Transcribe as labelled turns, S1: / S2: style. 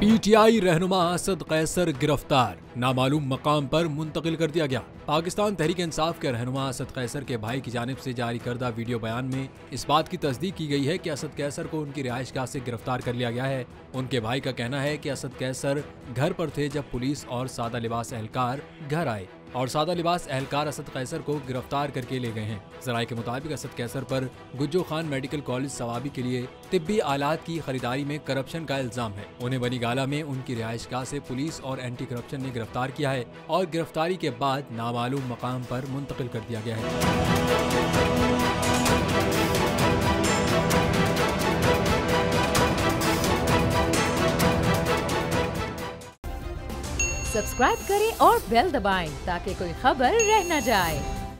S1: PTI रहनुमा असद कैसर गिरफ्तार, नामालूम मकाम पर मुंतकिल कर दिया गया। पाकिस्तान तहरीक इंसाफ के रहनुमा असद कैसर के भाई की जानिब से जारी करदा वीडियो बयान में इस बात की तस्दीक की गई है कि असद कैसर को उनकी रिहाइशगाह से गिरफ्तार कर लिया गया है। उनके भाई का कहना है कि असद कैसर घर पर थे जब पुलिस और सादा लिबास एहलकार घर आए और सादा लिबास एहलकार असद कैसर को गिरफ्तार करके ले गए हैं। जराये के मुताबिक असद कैसर पर गुज्जो खान मेडिकल कॉलेज सवाबी के लिए तिब्बी आलात की खरीदारी में करप्शन का इल्जाम है। उन्हें बनी गाला में उनकी रिहाइशगाह से पुलिस और एंटी करप्शन ने गिरफ्तार किया है और गिरफ्तारी के बाद नामालूम मकाम पर मुंतकिल कर दिया गया है।
S2: सब्सक्राइब करें और बेल दबाएं ताकि कोई खबर रह न जाए।